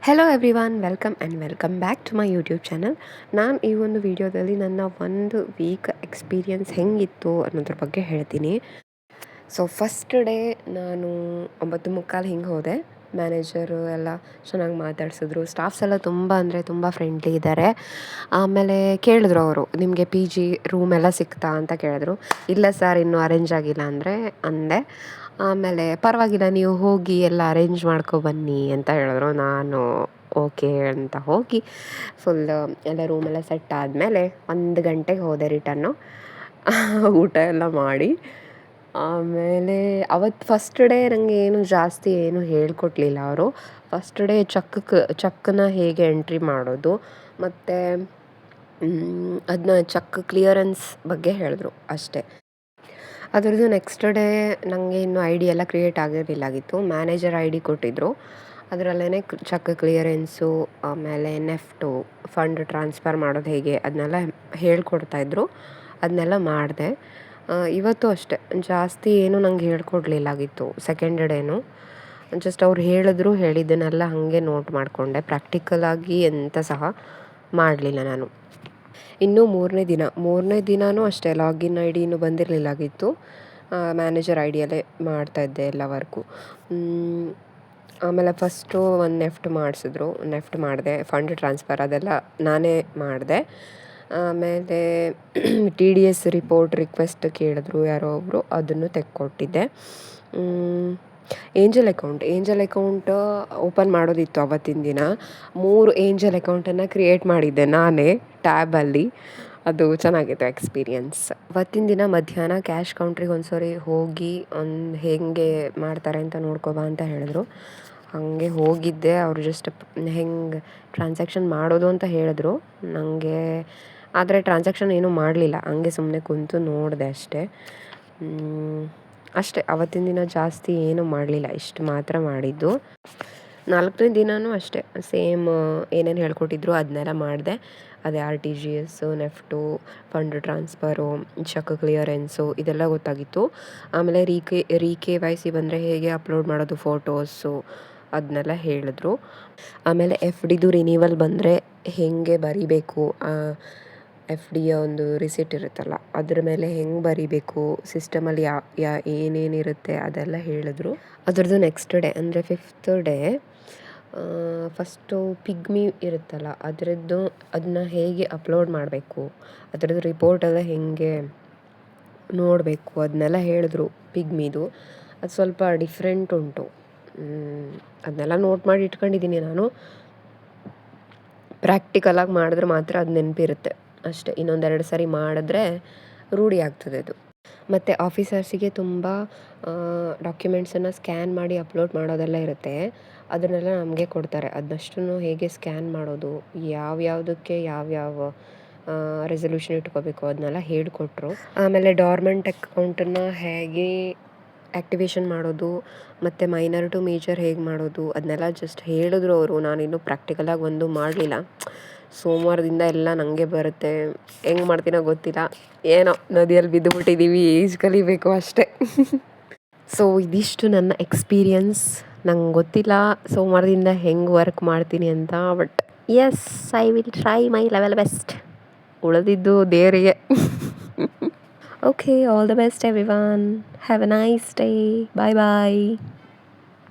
Hello everyone, welcome back to my YouTube channel. ನಾನು ಈ ಒಂದು ವಿಡಿಯೋದಲ್ಲಿ ನನ್ನ ಒಂದು ವೀಕ್ ಎಕ್ಸ್ಪೀರಿಯನ್ಸ್ ಹೆಂಗಿತ್ತು ಅನ್ನೋದ್ರ ಬಗ್ಗೆ ಹೇಳ್ತೀನಿ. ಸೊ ಫಸ್ಟ್ ಡೇ ನಾನು 9:45 ಹಿಂಗೆ ಹೋದೆ. ಮ್ಯಾನೇಜರು ಎಲ್ಲ ಚೆನ್ನಾಗಿ ಮಾತಾಡ್ಸಿದ್ರು. ಸ್ಟಾಫ್ಸ್ ಎಲ್ಲ ತುಂಬ ಅಂದರೆ ತುಂಬ ಫ್ರೆಂಡ್ಲಿ ಇದ್ದಾರೆ. ಆಮೇಲೆ ಕೇಳಿದ್ರು ಅವರು, ನಿಮಗೆ ಪಿ ಜಿ ರೂಮ್ ಎಲ್ಲ ಸಿಗ್ತಾ ಅಂತ ಕೇಳಿದ್ರು. ಇಲ್ಲ ಸರ್, ಇನ್ನೂ ಅರೇಂಜ್ ಆಗಿಲ್ಲ ಅಂದೆ. ಆಮೇಲೆ ಪರವಾಗಿಲ್ಲ, ನೀವು ಹೋಗಿ ಎಲ್ಲ ಅರೇಂಜ್ ಮಾಡ್ಕೊಬನ್ನಿ ಅಂತ ಹೇಳಿದ್ರು. ನಾನು ಓಕೆ ಅಂತ ಹೋಗಿ ಫುಲ್ ಎಲ್ಲ ರೂಮೆಲ್ಲ ಸೆಟ್ ಆದಮೇಲೆ 1 ಗಂಟೆಗೆ ಹೋದೆ ರಿಟರ್ನು. ಊಟ ಎಲ್ಲ ಮಾಡಿ ಆಮೇಲೆ ಅವತ್ತು ಫಸ್ಟ್ ಡೇ ನನಗೆ ಜಾಸ್ತಿ ಏನು ಹೇಳ್ಕೊಟ್ಲಿಲ್ಲ ಅವರು. ಫಸ್ಟ್ ಡೇ ಚೆಕ್ಕನ್ನ ಹೇಗೆ ಎಂಟ್ರಿ ಮಾಡೋದು ಮತ್ತು ಅದನ್ನ ಚೆಕ್ ಕ್ಲಿಯರೆನ್ಸ್ ಬಗ್ಗೆ ಹೇಳಿದ್ರು ಅಷ್ಟೇ. ಅದರದ್ದು ನೆಕ್ಸ್ಟ್ ಡೇ ನನಗೆ ಇನ್ನೂ ಐ ಡಿ ಎಲ್ಲ ಕ್ರಿಯೇಟ್ ಆಗಿರಲಿಲ್ಲಾಗಿತ್ತು. ಮ್ಯಾನೇಜರ್ ಐ ಡಿ ಕೊಟ್ಟಿದ್ದರು. ಅದರಲ್ಲೇ ಚೆಕ್ ಕ್ಲಿಯರೆನ್ಸು, ಆಮೇಲೆ ನೆಫ್ಟು, ಫಂಡ್ ಟ್ರಾನ್ಸ್ಫರ್ ಮಾಡೋದು ಹೇಗೆ ಅದನ್ನೆಲ್ಲ ಹೇಳ್ಕೊಡ್ತಾಯಿದ್ರು. ಅದನ್ನೆಲ್ಲ ಮಾಡಿದೆ. ಇವತ್ತು ಅಷ್ಟೇ ಜಾಸ್ತಿ ಏನು ನಂಗೆ ಹೇಳ್ಕೊಡ್ಲಿಲ್ಲಾಗಿತ್ತು ಸೆಕೆಂಡ್ ಡೇನು. ಜಸ್ಟ್ ಅವ್ರು ಹೇಳಿದ್ದನ್ನೆಲ್ಲ ಹಾಗೆ ನೋಟ್ ಮಾಡಿಕೊಂಡೆ. ಪ್ರಾಕ್ಟಿಕಲಾಗಿ ಎಂತ ಸಹ ಮಾಡಲಿಲ್ಲ ನಾನು. ಇನ್ನು ಮೂರನೇ ದಿನವೂ ಅಷ್ಟೇ ಲಾಗಿನ್ ಐ ಡಿ ಇನ್ನೂ ಬಂದಿರಲಿಲ್ಲಾಗಿತ್ತು. ಮ್ಯಾನೇಜರ್ ಐ ಡಿಯಲ್ಲೇ ಮಾಡ್ತಾಯಿದ್ದೆ ಎಲ್ಲ ವರ್ಕು. ಆಮೇಲೆ ಫಸ್ಟು ಒಂದು ನೆಫ್ಟ್ ಮಾಡಿಸಿದ್ರು. ನೆಫ್ಟ್ ಮಾಡಿದೆ. ಫಂಡ್ ಟ್ರಾನ್ಸ್ಫರ್ ಅದೆಲ್ಲ ನಾನೇ ಮಾಡಿದೆ. ಆಮೇಲೆ T D S report request ಕೇಳಿದ್ರು ಯಾರೋ ಒಬ್ಬರು, ಅದನ್ನು ತೆಕ್ಕೊಟ್ಟಿದ್ದೆ. ಏಂಜಲ್ ಅಕೌಂಟ್ ಓಪನ್ ಮಾಡೋದಿತ್ತು ಅವತ್ತಿನ ದಿನ. 3 ಏಂಜಲ್ ಅಕೌಂಟನ್ನು ಕ್ರಿಯೇಟ್ ಮಾಡಿದ್ದೆ ನಾನೇ ಟ್ಯಾಬಲ್ಲಿ. ಅದು ಚೆನ್ನಾಗಿತ್ತು ಎಕ್ಸ್ಪೀರಿಯನ್ಸ್. ಅವತ್ತಿನ ದಿನ ಮಧ್ಯಾಹ್ನ ಕ್ಯಾಶ್ ಕೌಂಟ್ರಿಗೆ ಒಂದ್ಸರಿ ಹೋಗಿ ಹೇಗೆ ಮಾಡ್ತಾರೆ ಅಂತ ನೋಡ್ಕೊಬಾ ಅಂತ ಹೇಳಿದ್ರು. ಹಾಗೆ ಹೋಗಿದ್ದೆ. ಅವರು ಜಸ್ಟ್ ಹೆಂಗೆ ಟ್ರಾನ್ಸಾಕ್ಷನ್ ಮಾಡೋದು ಅಂತ ಹೇಳಿದ್ರು ನನಗೆ. ಆದರೆ ಟ್ರಾನ್ಸಾಕ್ಷನ್ ಏನೂ ಮಾಡಲಿಲ್ಲ, ಹಂಗೆ ಸುಮ್ಮನೆ ಕುಂತು ನೋಡಿದೆ ಅಷ್ಟೇ. ಅಷ್ಟೇ, ಅವತ್ತಿನ ದಿನ ಜಾಸ್ತಿ ಏನೂ ಮಾಡಲಿಲ್ಲ, ಇಷ್ಟು ಮಾತ್ರ ಮಾಡಿದ್ದು. 4ನೇ ದಿನವೂ ಅಷ್ಟೇ ಸೇಮ್ ಏನೇನು ಹೇಳ್ಕೊಟ್ಟಿದ್ರು ಅದನ್ನೆಲ್ಲ ಮಾಡಿದೆ. ಅದೇ RTGS, NEFT, fund transfer, check clearance ಇದೆಲ್ಲ ಗೊತ್ತಾಗಿತ್ತು. ಆಮೇಲೆ KYC ಬಂದರೆ ಹೇಗೆ ಅಪ್ಲೋಡ್ ಮಾಡೋದು ಫೋಟೋಸು ಅದನ್ನೆಲ್ಲ ಹೇಳಿದ್ರು. ಆಮೇಲೆ FDದು ರಿನಿವಲ್ ಬಂದರೆ ಹೇಗೆ ಬರಿಬೇಕು, FDಯ ಒಂದು ರಿಸಿಟ್ ಇರುತ್ತಲ್ಲ ಅದ್ರ ಮೇಲೆ ಹೆಂಗೆ ಬರಿಬೇಕು, ಸಿಸ್ಟಮಲ್ಲಿ ಏನೇನಿರುತ್ತೆ ಅದೆಲ್ಲ ಹೇಳಿದ್ರು. ಅದರದ್ದು ನೆಕ್ಸ್ಟ್ ಡೇ ಅಂದರೆ 5th ಡೇ ಫಸ್ಟು ಪಿಗ್ಮಿ ಇರುತ್ತಲ್ಲ ಅದನ್ನ ಹೇಗೆ ಅಪ್ಲೋಡ್ ಮಾಡಬೇಕು, ಅದರದ್ದು ರಿಪೋರ್ಟೆಲ್ಲ ಹೇಗೆ ನೋಡಬೇಕು ಅದನ್ನೆಲ್ಲ ಹೇಳಿದ್ರು. ಪಿಗ್ಮಿದು ಅದು ಸ್ವಲ್ಪ ಡಿಫ್ರೆಂಟ್ ಉಂಟು. ಅದನ್ನೆಲ್ಲ ನೋಟ್ ಮಾಡಿ ಇಟ್ಕೊಂಡಿದ್ದೀನಿ ನಾನು. ಪ್ರಾಕ್ಟಿಕಲಾಗಿ ಮಾಡಿದ್ರೆ ಮಾತ್ರ ಅದು ನೆನಪಿರುತ್ತೆ ಅಷ್ಟೇ. ಇನ್ನೊಂದೆರಡು ಸರಿ ಮಾಡಿದ್ರೆ ರೂಢಿ ಆಗ್ತದೆ ಅದು. ಮತ್ತು ಆಫೀಸರ್ಸಿಗೆ ತುಂಬ ಡಾಕ್ಯುಮೆಂಟ್ಸನ್ನು ಸ್ಕ್ಯಾನ್ ಮಾಡಿ ಅಪ್ಲೋಡ್ ಮಾಡೋದೆಲ್ಲ ಇರುತ್ತೆ. ಅದನ್ನೆಲ್ಲ ನಮಗೆ ಕೊಡ್ತಾರೆ. ಅದನ್ನಷ್ಟನ್ನು ಹೇಗೆ ಸ್ಕ್ಯಾನ್ ಮಾಡೋದು, ಯಾವ್ಯಾವುದಕ್ಕೆ ಯಾವ್ಯಾವ ರೆಸಲ್ಯೂಷನ್ ಇಟ್ಕೋಬೇಕು ಅದನ್ನೆಲ್ಲ ಹೇಳಿಕೊಟ್ರು. ಆಮೇಲೆ ಡಾರ್ಮೆಂಟ್ ಅಕೌಂಟನ್ನು ಹೇಗೆ ಆ್ಯಕ್ಟಿವೇಶನ್ ಮಾಡೋದು ಮತ್ತು ಮೈನರ್ ಟು ಮೇಜರ್ ಹೇಗೆ ಮಾಡೋದು ಅದನ್ನೆಲ್ಲ ಜಸ್ಟ್ ಹೇಳಿದ್ರು ಅವರು. ನಾನಿನ್ನೂ ಪ್ರಾಕ್ಟಿಕಲಾಗಿ ಒಂದು ಮಾಡಲಿಲ್ಲ. ಸೋಮವಾರದಿಂದ ಎಲ್ಲ ನನಗೆ ಬರುತ್ತೆ. ಹೆಂಗೆ ಮಾಡ್ತೀನೋ ಗೊತ್ತಿಲ್ಲ. ಏನೋ ನದಿಯಲ್ಲಿ ಬಿದ್ದುಬಿಟ್ಟಿದ್ದೀವಿ, ಈಜು ಕಲಿಬೇಕು ಅಷ್ಟೇ. ಸೊ ಇದಿಷ್ಟು ನನ್ನ ಎಕ್ಸ್ಪೀರಿಯನ್ಸ್. ನಂಗೆ ಗೊತ್ತಿಲ್ಲ ಸೋಮವಾರದಿಂದ ಹೆಂಗೆ ವರ್ಕ್ ಮಾಡ್ತೀನಿ ಅಂತ. But yes, I will try my level best. ಉಳಿದಿದ್ದು ದೇವರಿಗೆ. Okay, all the best everyone. Have a nice day. Bye bye.